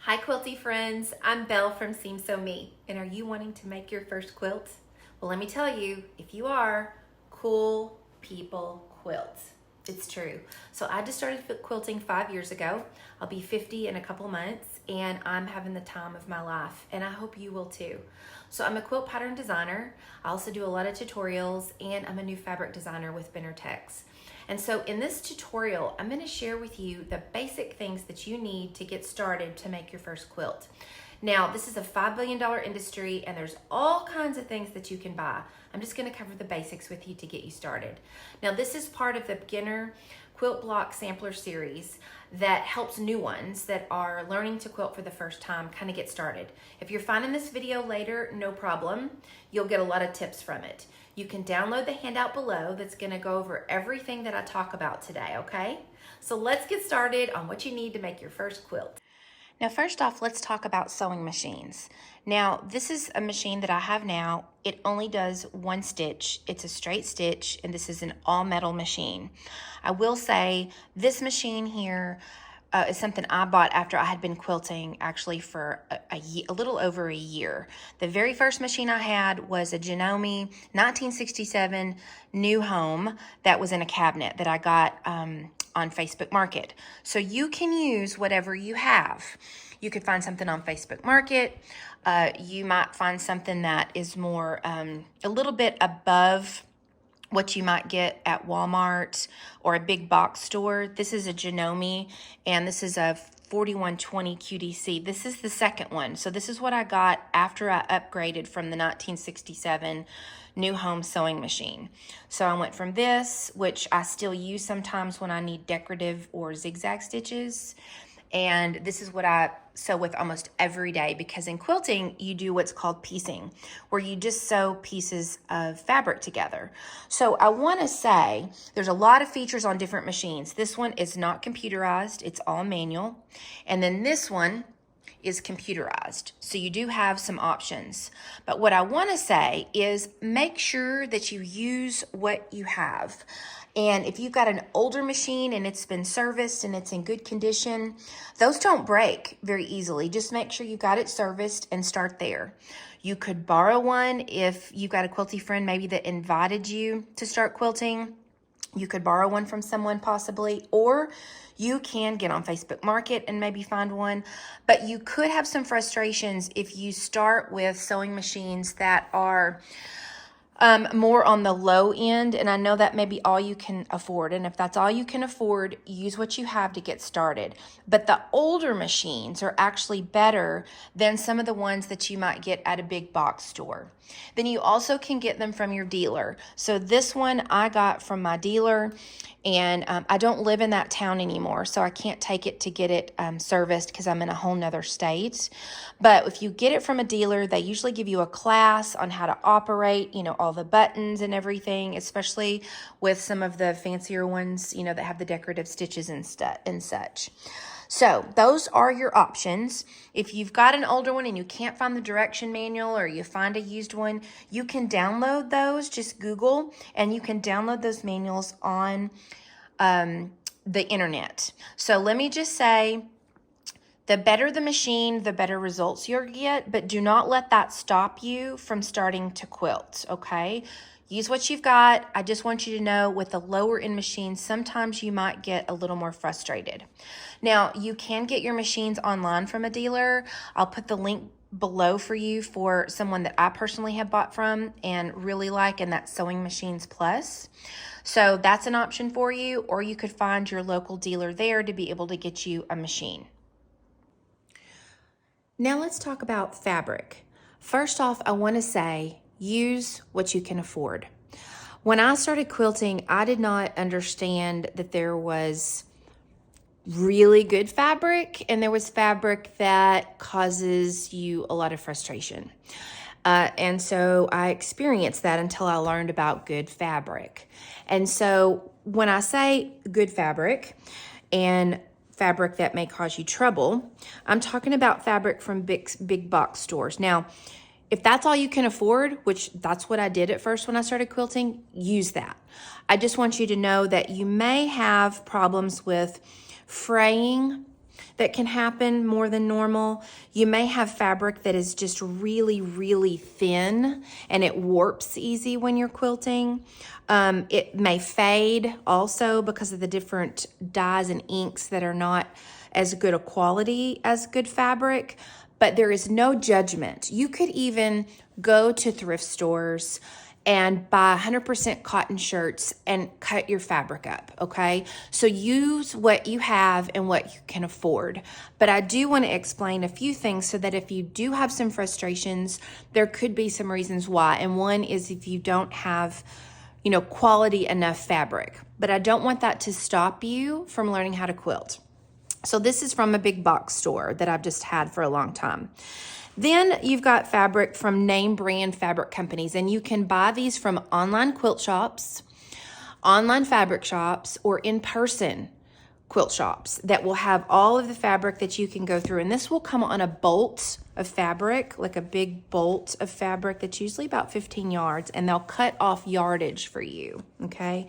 Hi Quilty friends, I'm Belle from Seam Sew Me, and are you wanting to make your first quilt? Well, let me tell you, if you are, cool people quilt. It's true. So I just started quilting 5 years ago. I'll be 50 in a couple months, and I'm having the time of my life, and I hope you will too. So I'm a quilt pattern designer. I also do a lot of tutorials, and I'm a new fabric designer with Tex. And so in this tutorial, I'm going to share with you the basic things that you need to get started to make your first quilt. Now, this is a $5 billion industry and there's all kinds of things that you can buy. I'm just going to cover the basics with you to get you started. Now, this is part of the beginner quilt block sampler series that helps new ones that are learning to quilt for the first time kind of get started. If you're finding this video later, no problem. You'll get a lot of tips from it. You can download the handout below that's going to go over everything that I talk about today, okay? So let's get started on what you need to make your first quilt. Now, first off, let's talk about sewing machines. Now, this is a machine that I have now. It only does one stitch. It's a straight stitch, and this is an all-metal machine. I will say this machine here is something I bought after I had been quilting actually for a little over a year. The very first machine I had was a Janome 1967 New Home that was in a cabinet that I got on Facebook Market. So you can use whatever you have. You could find something on Facebook Market. You might find something that is more a little bit above what you might get at Walmart or a big box store. This is a Janome, and this is a 4120 QDC. This is the second one. So this is what I got after I upgraded from the 1967 New Home sewing machine. So I went from this, which I still use sometimes when I need decorative or zigzag stitches, and this is what I sew with almost every day, because in quilting you do what's called piecing, where you just sew pieces of fabric together. So I want to say there's a lot of features on different machines. This one is not computerized, it's all manual, and then this one is computerized. So you do have some options. But what I want to say is make sure that you use what you have. And if you've got an older machine and it's been serviced and it's in good condition, those don't break very easily. Just make sure you got it serviced and start there. You could borrow one if you've got a quilty friend maybe that invited you to start quilting. You could borrow one from someone possibly, or you can get on Facebook Market and maybe find one. But you could have some frustrations if you start with sewing machines that are more on the low end, and I know that may be all you can afford, and if that's all you can afford, use what you have to get started. But the older machines are actually better than some of the ones that you might get at a big box store. Then you also can get them from your dealer. So this one I got from my dealer, and I don't live in that town anymore, so I can't take it to get it serviced because I'm in a whole nother state. But if you get it from a dealer, they usually give you a class on how to operate, all the buttons and everything, especially with some of the fancier ones, that have the decorative stitches and such. So those are your options. If you've got an older one and you can't find the direction manual, or you find a used one, you can download those. Just Google, and you can download those manuals on the internet. So let me just say, the better the machine, the better results you'll get, but do not let that stop you from starting to quilt, okay? Use what you've got. I just want you to know with the lower end machines, sometimes you might get a little more frustrated. Now, you can get your machines online from a dealer. I'll put the link below for you for someone that I personally have bought from and really like, and that's Sewing Machines Plus. So that's an option for you, or you could find your local dealer there to be able to get you a machine. Now let's talk about fabric. First off, I want to say, use what you can afford. When I started quilting, I did not understand that there was really good fabric and there was fabric that causes you a lot of frustration. And so I experienced that until I learned about good fabric. And so when I say good fabric and fabric that may cause you trouble, I'm talking about fabric from big box stores. Now, if that's all you can afford, which that's what I did at first when I started quilting, use that. I just want you to know that you may have problems with fraying that can happen more than normal. You may have fabric that is just really, really thin and it warps easy when you're quilting. It may fade also because of the different dyes and inks that are not as good a quality as good fabric, but there is no judgment. You could even go to thrift stores and buy 100% cotton shirts and cut your fabric up, okay? So use what you have and what you can afford. But I do want to explain a few things so that if you do have some frustrations, there could be some reasons why. And one is if you don't have, quality enough fabric. But I don't want that to stop you from learning how to quilt. So this is from a big box store that I've just had for a long time. Then you've got fabric from name brand fabric companies, and you can buy these from online quilt shops, online fabric shops, or in-person quilt shops that will have all of the fabric that you can go through. And this will come on a bolt of fabric, like a big bolt of fabric that's usually about 15 yards, and they'll cut off yardage for you, okay?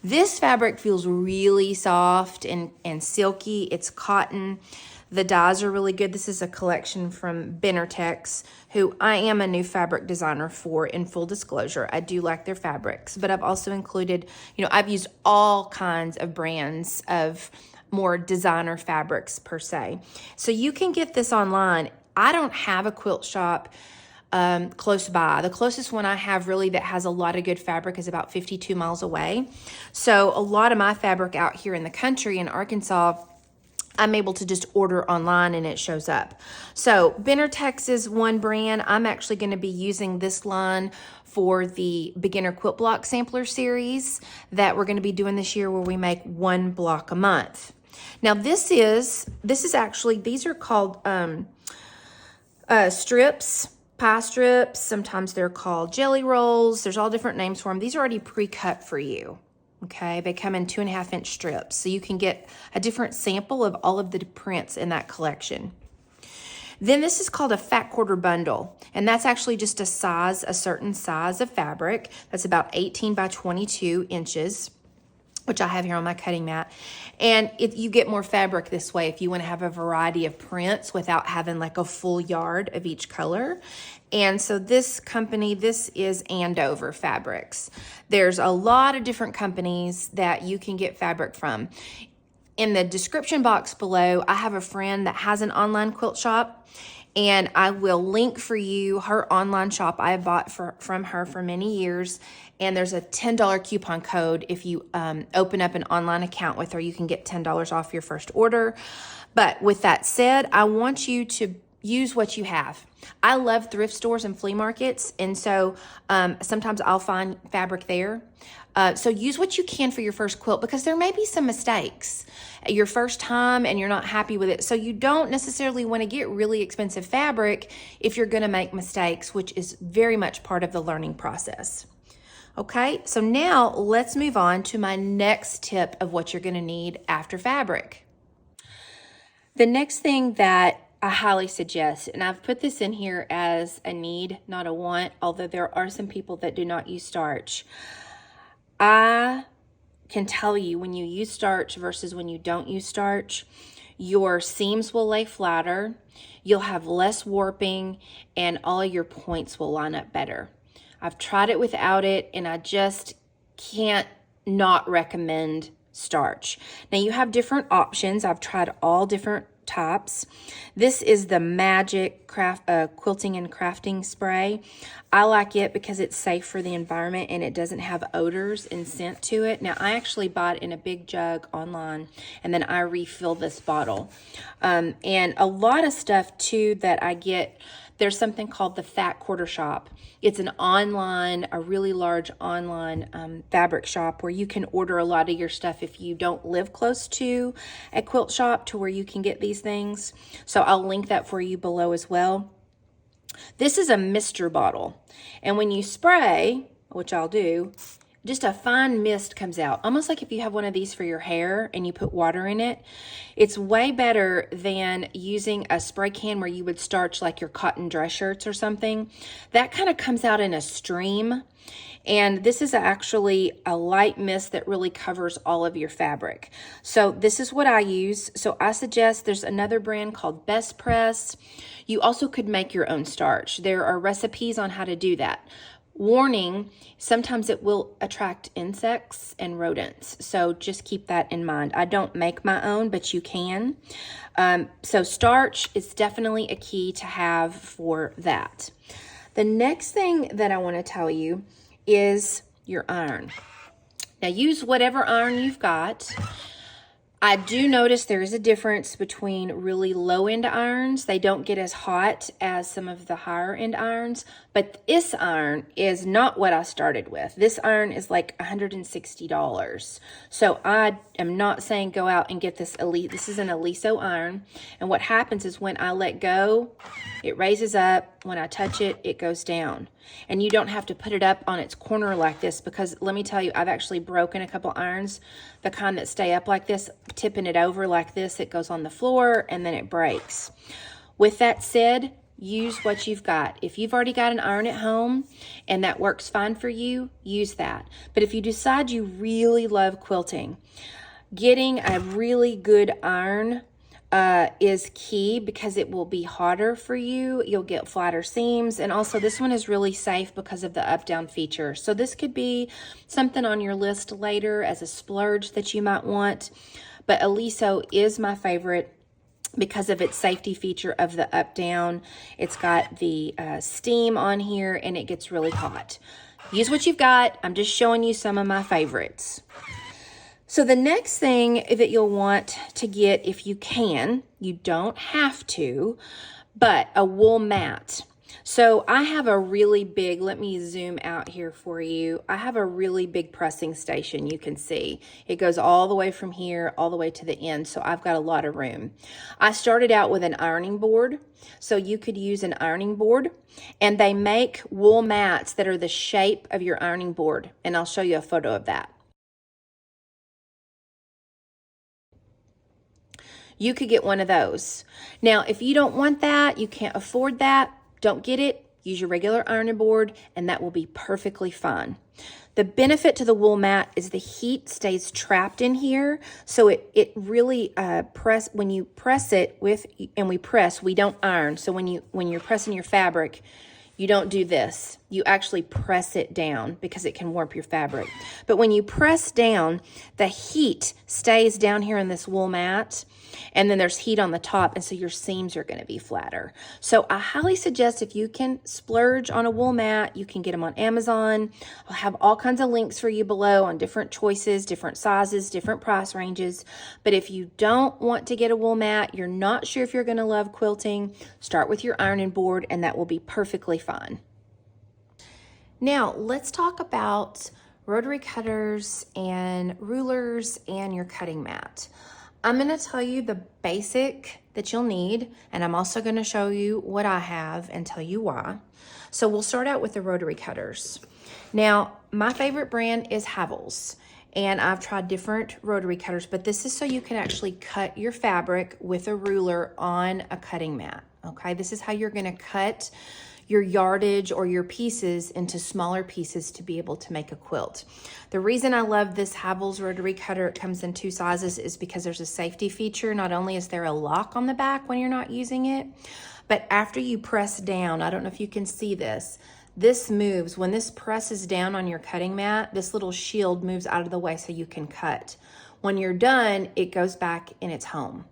This fabric feels really soft and silky. It's cotton. The dyes are really good. This is a collection from Benartex, who I am a new fabric designer for, in full disclosure. I do like their fabrics, but I've also included, I've used all kinds of brands of more designer fabrics per se. So you can get this online. I don't have a quilt shop close by. The closest one I have really that has a lot of good fabric is about 52 miles away. So a lot of my fabric out here in the country in Arkansas, I'm able to just order online and it shows up. So Benartex is one brand. I'm actually going to be using this line for the beginner quilt block sampler series that we're going to be doing this year, where we make one block a month. Now this is actually, these are called strips, pie strips. Sometimes they're called jelly rolls. There's all different names for them. These are already pre-cut for you. Okay, they come in 2.5-inch strips, so you can get a different sample of all of the prints in that collection. Then this is called a fat quarter bundle, and that's actually just a certain size of fabric. That's about 18 by 22 inches, which I have here on my cutting mat. And you get more fabric this way if you want to have a variety of prints without having like a full yard of each color. And so this company, this is Andover Fabrics. There's a lot of different companies that you can get fabric from. In the description box below, I have a friend that has an online quilt shop, and I will link for you her online shop I have bought from her for many years. And there's a $10 coupon code. If you open up an online account with her, you can get $10 off your first order. But with that said, I want you to use what you have. I love thrift stores and flea markets, and so sometimes I'll find fabric there. So use what you can for your first quilt, because there may be some mistakes your first time and you're not happy with it. So you don't necessarily want to get really expensive fabric if you're going to make mistakes, which is very much part of the learning process. Okay, so now let's move on to my next tip of what you're going to need after fabric. The next thing that I highly suggest, and I've put this in here as a need, not a want, although there are some people that do not use starch. I can tell you, when you use starch versus when you don't use starch, your seams will lay flatter, you'll have less warping, and all your points will line up better. I've tried it without it, and I just can't not recommend starch. Now you have different options. I've tried all different types. This is the Magic Quilting and Crafting Spray. I like it because it's safe for the environment and it doesn't have odors and scent to it. Now I actually bought it in a big jug online, and then I refill this bottle. And a lot of stuff too that I get, there's something called the Fat Quarter Shop. It's a really large online fabric shop where you can order a lot of your stuff if you don't live close to a quilt shop to where you can get these things. So I'll link that for you below as well. This is a mister bottle. And when you spray, which I'll do, just a fine mist comes out, almost like if you have one of these for your hair and you put water in it. It's way better than using a spray can where you would starch like your cotton dress shirts or something. That kind of comes out in a stream. And this is actually a light mist that really covers all of your fabric. So this is what I use. So I suggest there's another brand called Best Press. You also could make your own starch. There are recipes on how to do that. Warning, sometimes it will attract insects and rodents. So just keep that in mind. I don't make my own, but you can. So starch is definitely a key to have for that. The next thing that I want to tell you is your iron. Now use whatever iron you've got. I do notice there is a difference between really low-end irons. They don't get as hot as some of the higher-end irons, but this iron is not what I started with. This iron is like $160. So I am not saying go out and get this Elite. This is an Eliso iron, and what happens is when I let go, it raises up. When I touch it, it goes down. And you don't have to put it up on its corner like this, because let me tell you, I've actually broken a couple irons, the kind that stay up like this, tipping it over like this, it goes on the floor and then it breaks. With that said, use what you've got. If you've already got an iron at home and that works fine for you, use that. But if you decide you really love quilting, getting a really good iron is key, because it will be hotter for you. You'll get flatter seams, and also this one is really safe because of the up-down feature. So this could be something on your list later as a splurge that you might want, but Eliso is my favorite because of its safety feature of the up-down. It's got the steam on here and it gets really hot. Use what you've got. I'm just showing you some of my favorites. So the next thing that you'll want to get, if you can, you don't have to, but a wool mat. So I have a really big, let me zoom out here for you. I have a really big pressing station, you can see. It goes all the way from here, all the way to the end, so I've got a lot of room. I started out with an ironing board, so you could use an ironing board, and they make wool mats that are the shape of your ironing board, and I'll show you a photo of that. You could get one of those. Now, if you don't want that, you can't afford that, don't get it. Use your regular ironing board, and that will be perfectly fine. The benefit to the wool mat is the heat stays trapped in here, so it really when you press it with, and we don't iron. So when you're pressing your fabric, you don't do this. You actually press it down because it can warp your fabric. But when you press down, the heat stays down here in this wool mat, and then there's heat on the top, and so your seams are going to be flatter. So I highly suggest, if you can splurge on a wool mat, you can get them on Amazon. I'll have all kinds of links for you below on different choices, different sizes, different price ranges. But if you don't want to get a wool mat, you're not sure if you're going to love quilting, start with your ironing board, and that will be perfectly fine. Now, let's talk about rotary cutters and rulers and your cutting mat. I'm going to tell you the basic that you'll need, and I'm also going to show you what I have and tell you why. So we'll start out with the rotary cutters. Now, my favorite brand is Havels, and I've tried different rotary cutters, but this is so you can actually cut your fabric with a ruler on a cutting mat, okay? This is how you're going to cut your yardage or your pieces into smaller pieces to be able to make a quilt. The reason I love this Havels rotary cutter, it comes in 2 sizes, is because there's a safety feature. Not only is there a lock on the back when you're not using it, but after you press down, I don't know if you can see this, this moves. When this presses down on your cutting mat, this little shield moves out of the way so you can cut. When you're done, it goes back in its home.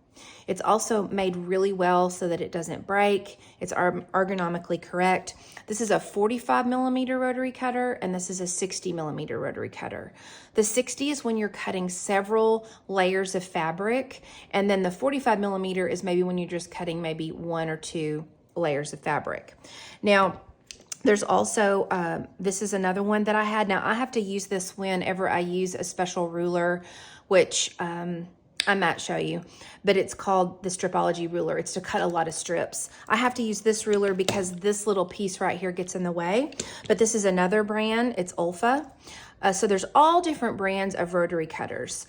It's also made really well so that it doesn't break. It's ergonomically correct. This is a 45mm rotary cutter, and this is a 60mm rotary cutter. The 60 is when you're cutting several layers of fabric, and then the 45mm is maybe when you're just cutting maybe 1 or 2 layers of fabric. Now, there's also, this is another one that I had. Now, I have to use this whenever I use a special ruler, which I might show you, but it's called the Stripology ruler. It's to cut a lot of strips. I have to use this ruler because this little piece right here gets in the way, but this is another brand. It's Olfa. So there's all different brands of rotary cutters.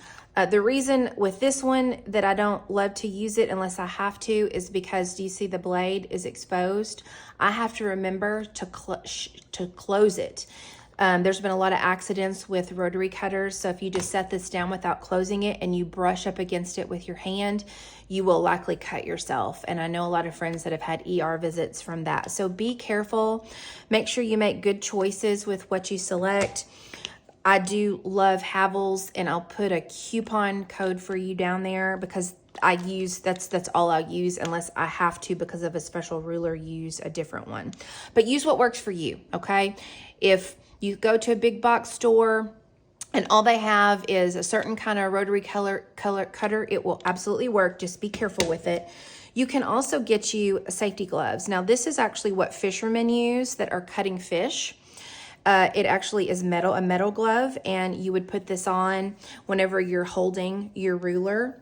The reason with this one that I don't love to use it unless I have to is because, do you see the blade is exposed? I have to remember to close it. There's been a lot of accidents with rotary cutters, so if you just set this down without closing it and you brush up against it with your hand, you will likely cut yourself. And I know a lot of friends that have had ER visits from that. So be careful. Make sure you make good choices with what you select. I do love Havels, and I'll put a coupon code for you down there because that's all I use unless I have to because of a special ruler, use a different one. But use what works for you, okay? If you go to a big box store and all they have is a certain kind of rotary color cutter, it will absolutely work. Just be careful with it. You can also get you safety gloves. Now, this is actually what fishermen use that are cutting fish. It actually is a metal glove, and you would put this on whenever you're holding your ruler.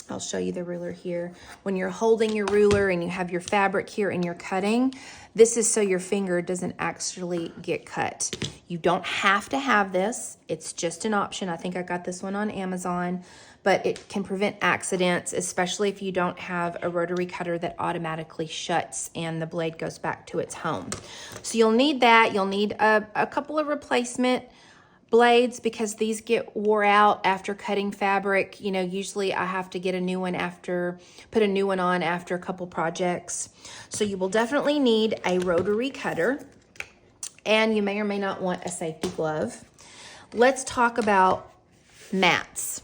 I'll show you the ruler here. When you're holding your ruler and you have your fabric here and you're cutting, this is so your finger doesn't actually get cut. You don't have to have this. It's just an option. I think I got this one on Amazon, but it can prevent accidents, especially if you don't have a rotary cutter that automatically shuts and the blade goes back to its home. So you'll need that. You'll need a couple of replacement blades because these get wore out after cutting fabric. You know, usually I have to get a new one put a new one on after a couple projects. So you will definitely need a rotary cutter, and you may or may not want a safety glove. Let's talk about mats.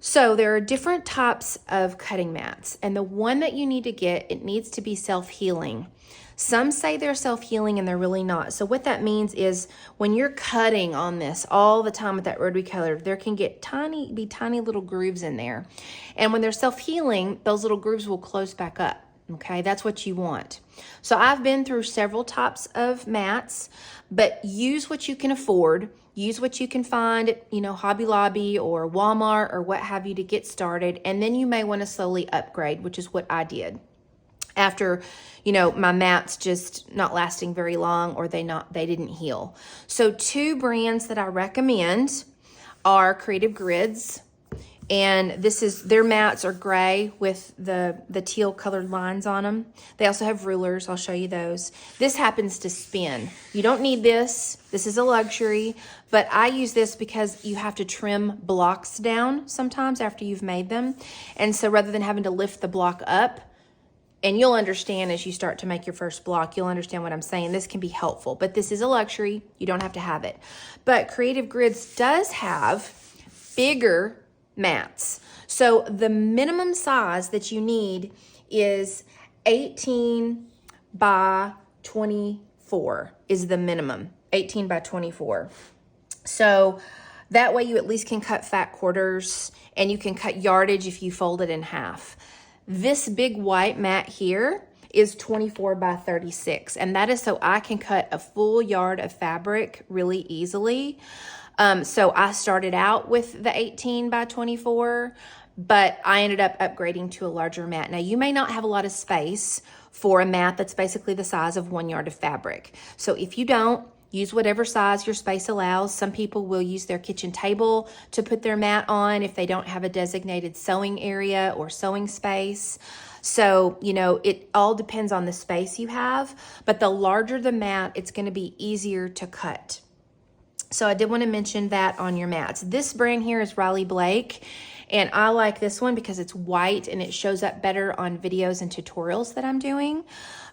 So there are different types of cutting mats, and the one that you need to get, it needs to be self-healing. Some say they're self-healing and they're really not. So what that means is when you're cutting on this all the time with that rotary cutter, there can get tiny little grooves in there. And when they're self-healing, those little grooves will close back up. Okay, that's what you want. So I've been through several types of mats, but use what you can afford. Use what you can find at, Hobby Lobby or Walmart or what have you to get started. And then you may want to slowly upgrade, which is what I did. After, my mats just not lasting very long, or they didn't heal. So 2 brands that I recommend are Creative Grids, and their mats are gray with the teal colored lines on them. They also have rulers. I'll show you those. This happens to spin. You don't need this. This is a luxury, but I use this because you have to trim blocks down sometimes after you've made them. And so rather than having to lift the block up, and you'll understand as you start to make your first block, you'll understand what I'm saying. This can be helpful, but this is a luxury. You don't have to have it. But Creative Grids does have bigger mats. So the minimum size that you need is 18 by 24 is the minimum, 18 by 24. So that way you at least can cut fat quarters, and you can cut yardage if you fold it in half. This big white mat here is 24 by 36, and that is so I can cut a full yard of fabric really easily. So I started out with the 18 by 24, but I ended up upgrading to a larger mat. Now, you may not have a lot of space for a mat that's basically the size of 1 yard of fabric. So if you don't, use whatever size your space allows. Some people will use their kitchen table to put their mat on if they don't have a designated sewing area or sewing space. So, it all depends on the space you have, but the larger the mat, it's going to be easier to cut. So I did want to mention that on your mats. This brand here is Riley Blake, and I like this one because it's white and it shows up better on videos and tutorials that I'm doing,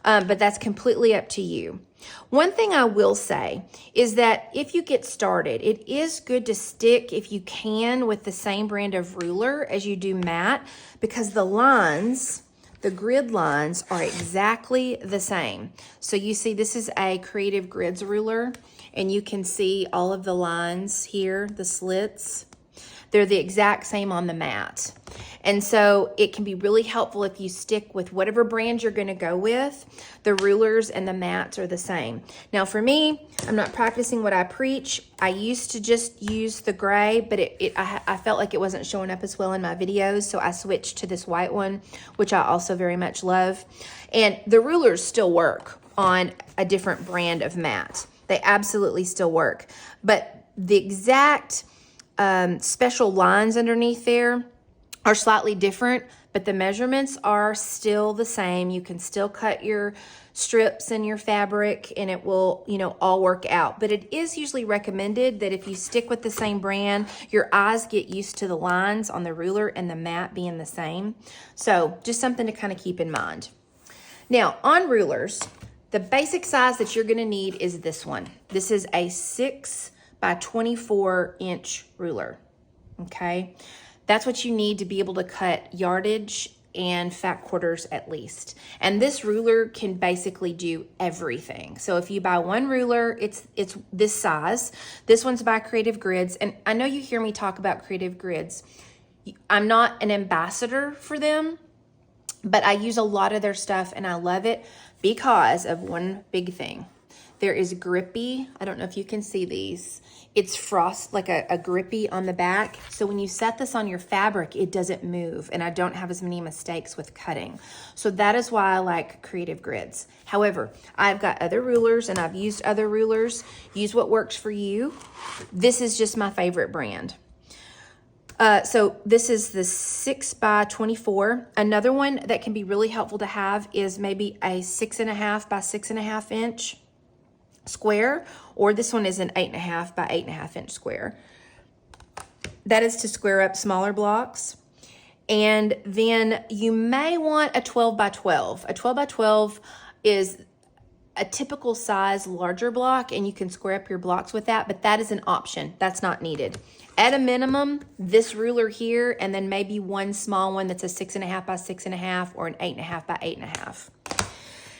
but that's completely up to you. One thing I will say is that if you get started, it is good to stick, if you can, with the same brand of ruler as you do mat, because the grid lines are exactly the same. So you see this is a Creative Grids ruler, and you can see all of the lines here, the slits. They're the exact same on the mat. And so it can be really helpful if you stick with whatever brand you're going to go with. The rulers and the mats are the same. Now for me, I'm not practicing what I preach. I used to just use the gray, but I felt like it wasn't showing up as well in my videos, so I switched to this white one, which I also very much love. And the rulers still work on a different brand of mat. They absolutely still work. But the exact special lines underneath there are slightly different, but the measurements are still the same. You can still cut your strips and your fabric and it will, you know, all work out. But it is usually recommended that if you stick with the same brand, your eyes get used to the lines on the ruler and the mat being the same. So just something to kind of keep in mind. Now on rulers, the basic size that you're gonna need is this one. This is a 6 by 24 inch ruler, okay? That's what you need to be able to cut yardage and fat quarters at least. And this ruler can basically do everything. So if you buy one ruler, it's this size. This one's by Creative Grids. And I know you hear me talk about Creative Grids. I'm not an ambassador for them, but I use a lot of their stuff and I love it because of one big thing. There is grippy, I don't know if you can see these. It's frost, like a grippy on the back. So when you set this on your fabric, it doesn't move and I don't have as many mistakes with cutting. So that is why I like Creative Grids. However, I've got other rulers and I've used other rulers. Use what works for you. This is just my favorite brand. So this is the 6 by 24. Another one that can be really helpful to have is maybe a 6.5 by 6.5 inch square, or this one is an 8.5 by 8.5 inch square. That is to square up smaller blocks. And then you may want a 12 by 12. A 12 by 12 is a typical size larger block and you can square up your blocks with that, but that is an option. That's not needed. At a minimum, this ruler here, and then maybe one small one that's a 6.5 by 6.5 or an 8.5 by 8.5.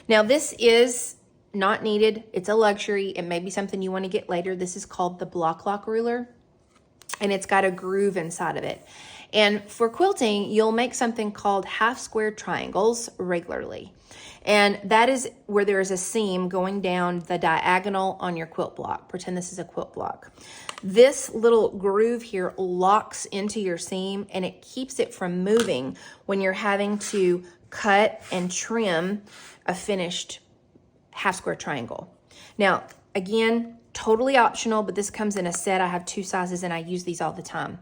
Now this is not needed. It's a luxury. It may be something you want to get later. This is called the block lock ruler and it's got a groove inside of it. And for quilting, you'll make something called half square triangles regularly. And that is where there is a seam going down the diagonal on your quilt block. Pretend this is a quilt block. This little groove here locks into your seam and it keeps it from moving when you're having to cut and trim a finished half square triangle. Now, again, totally optional, but this comes in a set. I have 2 sizes and I use these all the time.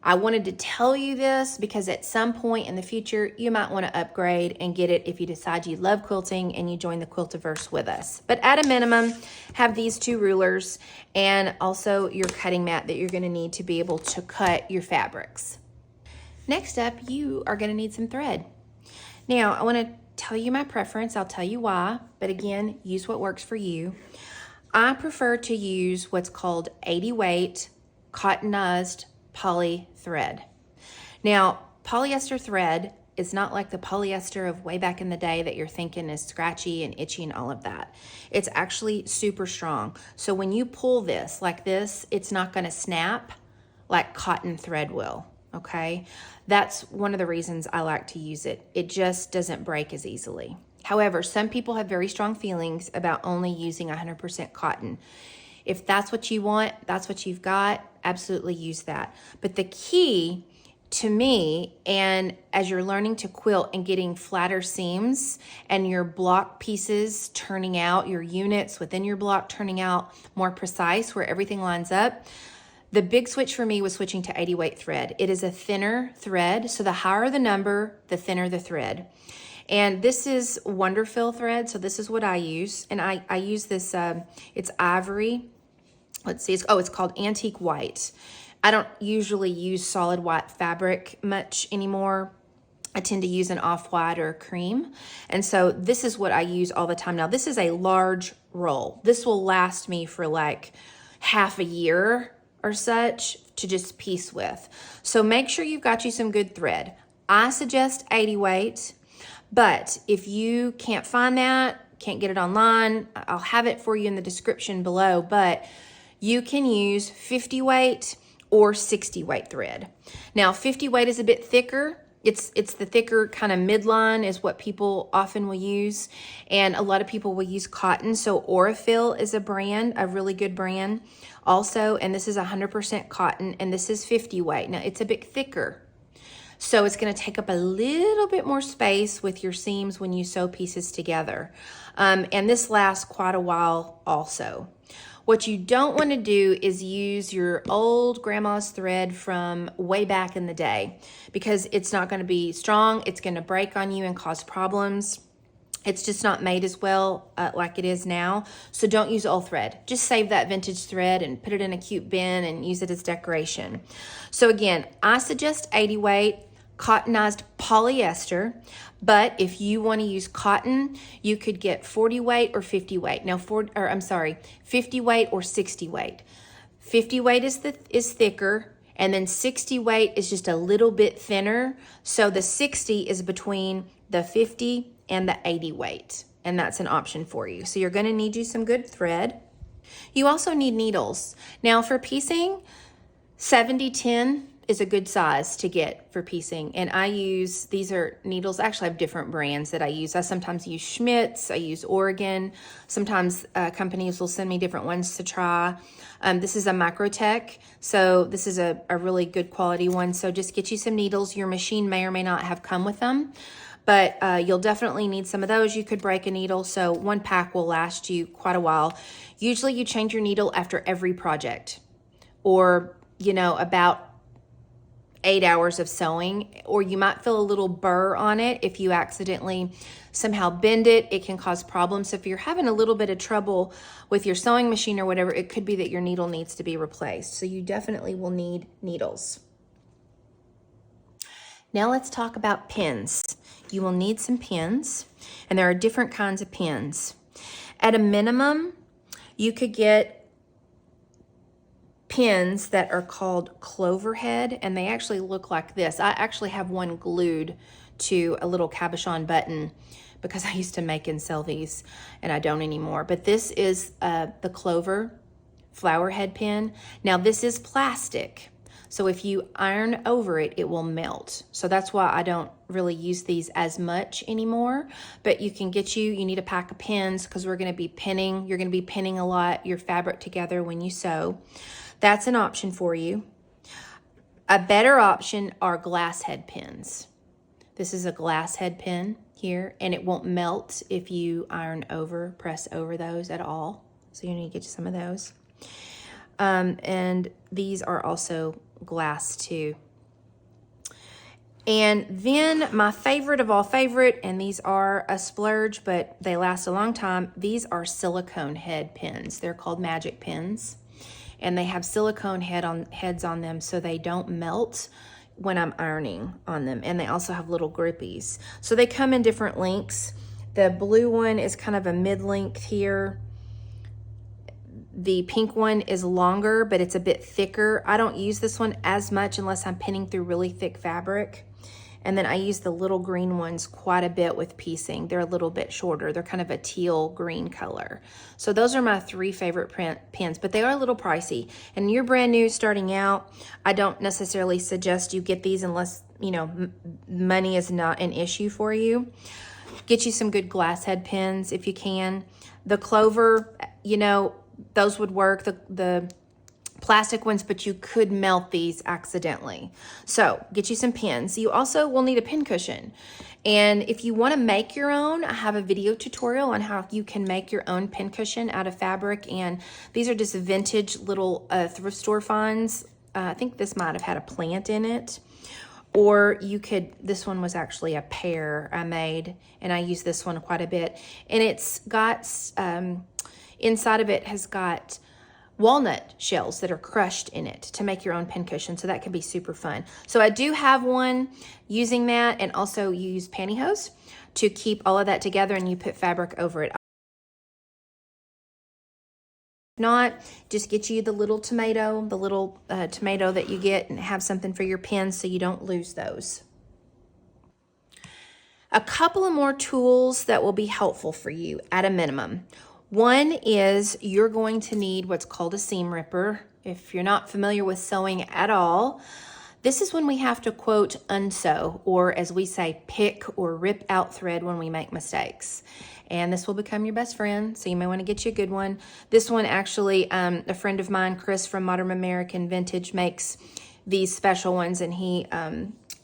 I wanted to tell you this because at some point in the future, you might want to upgrade and get it if you decide you love quilting and you join the Quiltiverse with us. But at a minimum, have these 2 rulers and also your cutting mat that you're going to need to be able to cut your fabrics. Next up, you are going to need some thread. Now, I want to tell you my preference. I'll tell you why, but again, use what works for you. I prefer to use what's called 80 weight cottonized poly thread. Now, polyester thread is not like the polyester of way back in the day that you're thinking is scratchy and itchy and all of that. It's actually super strong. So when you pull this like this, it's not going to snap like cotton thread will. Okay, that's one of the reasons I like to use it. It just doesn't break as easily. However, some people have very strong feelings about only using 100% cotton. If that's what you want, that's what you've got, absolutely use that. But the key to me, and as you're learning to quilt and getting flatter seams and your block pieces turning out, your units within your block turning out more precise where everything lines up, the big switch for me was switching to 80 weight thread. It is a thinner thread, so the higher the number, the thinner the thread. And this is Wonderfill thread, so this is what I use. And I use this, it's ivory. Let's see, it's called Antique White. I don't usually use solid white fabric much anymore. I tend to use an off-white or a cream. And so this is what I use all the time. Now, this is a large roll. This will last me for like half a year or such to just piece with. So make sure you've got you some good thread. I suggest 80 weight, but if you can't find that, can't get it online, I'll have it for you in the description below, but you can use 50 weight or 60 weight thread. Now 50 weight is a bit thicker. It's the thicker kind of midline is what people often will use. And a lot of people will use cotton. So Aurifil is a brand, a really good brand also. And this is 100% cotton and this is 50 weight. Now it's a bit thicker. So it's going to take up a little bit more space with your seams when you sew pieces together. And this lasts quite a while also. What you don't want to do is use your old grandma's thread from way back in the day, because it's not going to be strong. It's going to break on you and cause problems. It's just not made as well like it is now. So don't use old thread. Just save that vintage thread and put it in a cute bin and use it as decoration. So again, I suggest 80 weight cottonized polyester, but if you want to use cotton, you could get 40 weight or 50 weight. Now, 50 weight or 60 weight. 50 weight is thicker, and then 60 weight is just a little bit thinner. So the 60 is between the 50 and the 80 weight, and that's an option for you. So you're going to need you some good thread. You also need needles. Now for piecing, 70-10 is a good size to get for piecing. And I use, these are needles, actually I have different brands that I use. I sometimes use Schmidt's, I use Oregon. Sometimes companies will send me different ones to try. This is a Microtech, so this is a really good quality one. So just get you some needles. Your machine may or may not have come with them, but you'll definitely need some of those. You could break a needle, so one pack will last you quite a while. Usually you change your needle after every project, or about 8 hours of sewing, or you might feel a little burr on it. If you accidentally somehow bend it, it can cause problems. So if you're having a little bit of trouble with your sewing machine or whatever, it could be that your needle needs to be replaced. So you definitely will need needles. Now let's talk about pins. You will need some pins, and there are different kinds of pins. At a minimum, you could get pins that are called clover head, and they actually look like this. I actually have one glued to a little cabochon button because I used to make and sell these, and I don't anymore. But this is the clover flower head pin. Now this is plastic, so if you iron over it, it will melt. So that's why I don't really use these as much anymore. But you need a pack of pins, because we're gonna be pinning. You're gonna be pinning a lot, your fabric together when you sew. That's an option for you. A better option are glass head pins. This is a glass head pin here, and it won't melt if you press over those at all. So you need to get you some of those. And these are also glass too. And then my favorite of all favorite, and these are a splurge, but they last a long time. These are silicone head pins. They're called magic pins. And they have silicone heads on them, so they don't melt when I'm ironing on them. And they also have little grippies. So they come in different lengths. The blue one is kind of a mid-length here. The pink one is longer, but it's a bit thicker. I don't use this one as much unless I'm pinning through really thick fabric. And then I use the little green ones quite a bit with piecing. They're a little bit shorter. They're kind of a teal green color. So those are my 3 favorite pins, but they are a little pricey. And you're brand new starting out, I don't necessarily suggest you get these unless, money is not an issue for you. Get you some good glass head pins if you can. The clover, those would work. The plastic ones, but you could melt these accidentally. So get you some pins. You also will need a pin cushion. And if you want to make your own, I have a video tutorial on how you can make your own pin cushion out of fabric. And these are just vintage little thrift store finds. I think this might have had a plant in it. Or this one was actually a pear I made, and I use this one quite a bit. And it's got, inside of it has got walnut shells that are crushed in it to make your own pincushion, so that can be super fun. So I do have one using that, and also you use pantyhose to keep all of that together, and you put fabric over it. If not, just get you the little tomato, tomato that you get, and have something for your pins so you don't lose those. A couple of more tools that will be helpful for you at a minimum. One is you're going to need what's called a seam ripper. If you're not familiar with sewing at all, this is when we have to, quote, unsew, or as we say, pick or rip out thread when we make mistakes. And this will become your best friend, so you may want to get you a good one. This one actually, a friend of mine, Chris from Modern American Vintage, makes these special ones, and he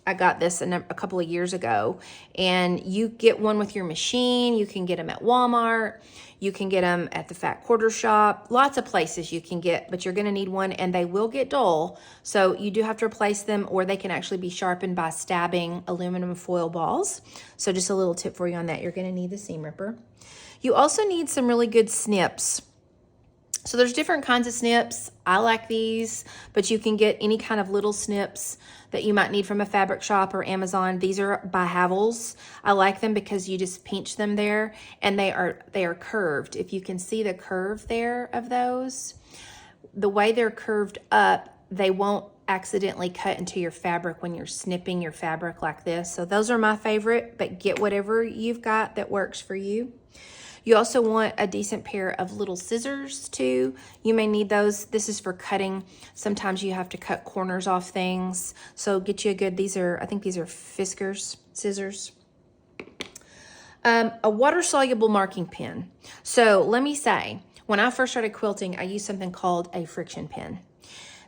I got this a couple of years ago, and you get one with your machine. You can get them at Walmart. You can get them at the Fat Quarter Shop. Lots of places you can get, but you're going to need one, and they will get dull. So you do have to replace them, or they can actually be sharpened by stabbing aluminum foil balls. So just a little tip for you on that. You're going to need the seam ripper. You also need some really good snips. So there's different kinds of snips. I like these, but you can get any kind of little snips that you might need from a fabric shop or Amazon. These are by Havels. I like them because you just pinch them there, and they are curved. If you can see the curve there of those, the way they're curved up, they won't accidentally cut into your fabric when you're snipping your fabric like this. So those are my favorite, but get whatever you've got that works for you. You also want a decent pair of little scissors too. You may need those. This is for cutting. Sometimes you have to cut corners off things. So get you a good, I think these are Fiskars scissors. A water-soluble marking pen. So let me say, when I first started quilting, I used something called a friction pen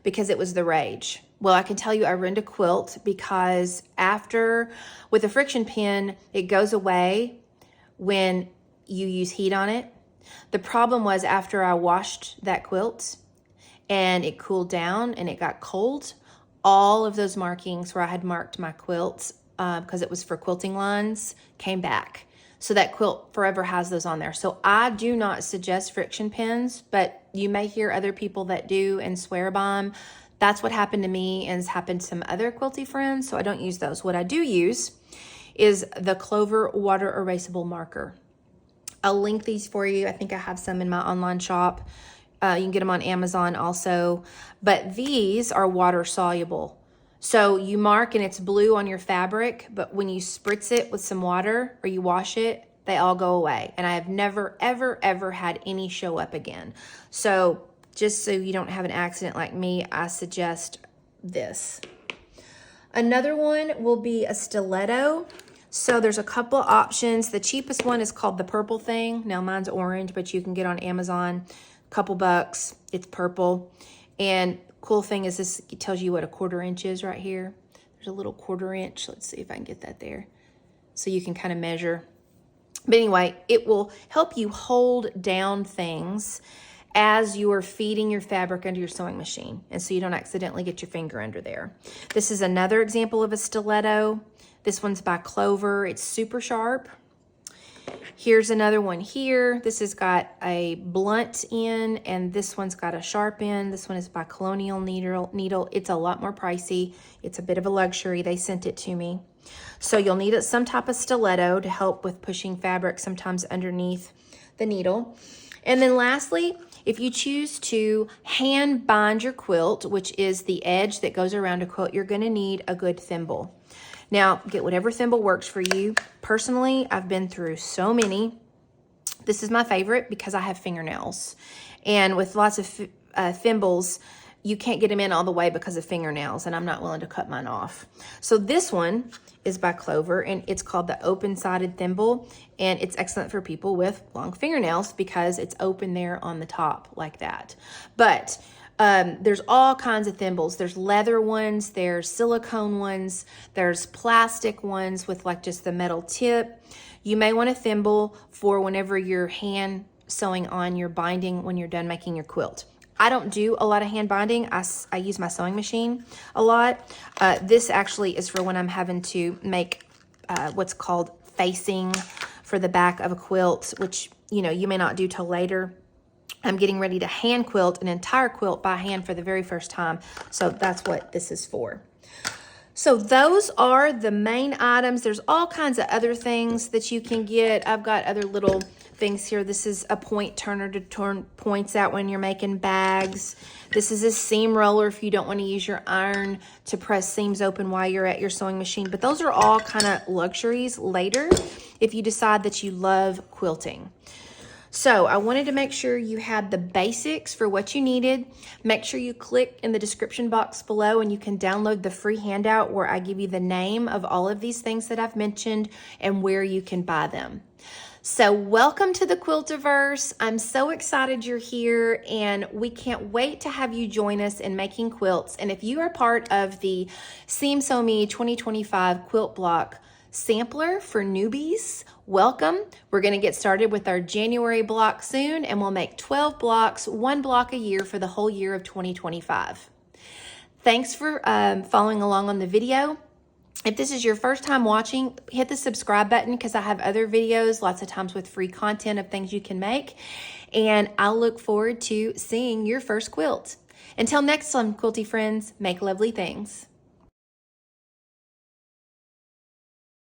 because it was the rage. Well, I can tell you I ruined a quilt because with a friction pen, it goes away when you use heat on it. The problem was after I washed that quilt and it cooled down and it got cold, all of those markings where I had marked my quilt because it was for quilting lines came back. So that quilt forever has those on there. So I do not suggest friction pens, but you may hear other people that do and swear by them. That's what happened to me and has happened to some other quilty friends, so I don't use those. What I do use is the Clover water erasable marker. I'll link these for you. I think I have some in my online shop. You can get them on Amazon also. But these are water soluble. So you mark and it's blue on your fabric, but when you spritz it with some water or you wash it, they all go away. And I have never, ever, ever had any show up again. So just so you don't have an accident like me, I suggest this. Another one will be a stiletto. So there's a couple options. The cheapest one is called the purple thing. Now mine's orange, but you can get on Amazon, a couple bucks. It's purple. And cool thing is this, it tells you what a 1/4 inch is right here. There's a little 1/4 inch. Let's see if I can get that there. So you can kind of measure. But anyway, it will help you hold down things as you are feeding your fabric under your sewing machine. And so you don't accidentally get your finger under there. This is another example of a stiletto. This one's by Clover. It's super sharp. Here's another one here. This has got a blunt end, and this one's got a sharp end. This one is by Colonial Needle. It's a lot more pricey. It's a bit of a luxury. They sent it to me. So you'll need some type of stiletto to help with pushing fabric sometimes underneath the needle. And then lastly, if you choose to hand bind your quilt, which is the edge that goes around a quilt, you're going to need a good thimble. Now, get whatever thimble works for you. Personally, I've been through so many. This is my favorite because I have fingernails. And with lots of thimbles, you can't get them in all the way because of fingernails, and I'm not willing to cut mine off. So this one is by Clover, and it's called the open-sided thimble, and it's excellent for people with long fingernails because it's open there on the top like that. But there's all kinds of thimbles. There's leather ones, there's silicone ones, there's plastic ones with like just the metal tip. You may want a thimble for whenever you're hand sewing on your binding when you're done making your quilt. I don't do a lot of hand binding. I use my sewing machine a lot. This actually is for when I'm having to make what's called facing for the back of a quilt, which you may not do till later. I'm getting ready to hand quilt an entire quilt by hand for the very first time. So that's what this is for. So those are the main items. There's all kinds of other things that you can get. I've got other little things here. This is a point turner to turn points out when you're making bags. This is a seam roller if you don't want to use your iron to press seams open while you're at your sewing machine. But those are all kind of luxuries later if you decide that you love quilting. So I wanted to make sure you had the basics for what you needed. Make sure you click in the description box below and you can download the free handout where I give you the name of all of these things that I've mentioned and where you can buy them. So welcome to the Quiltiverse. I'm so excited you're here and we can't wait to have you join us in making quilts. And if you are part of the Seam Sew Me 2025 Quilt Block Sampler for newbies, welcome. We're going to get started with our January block soon and we'll make 12 blocks, 1 block a year for the whole year of 2025. Thanks for following along on the video. If this is your first time watching, hit the subscribe button because I have other videos, lots of times with free content of things you can make. And I'll look forward to seeing your first quilt. Until next time, quilty friends, make lovely things.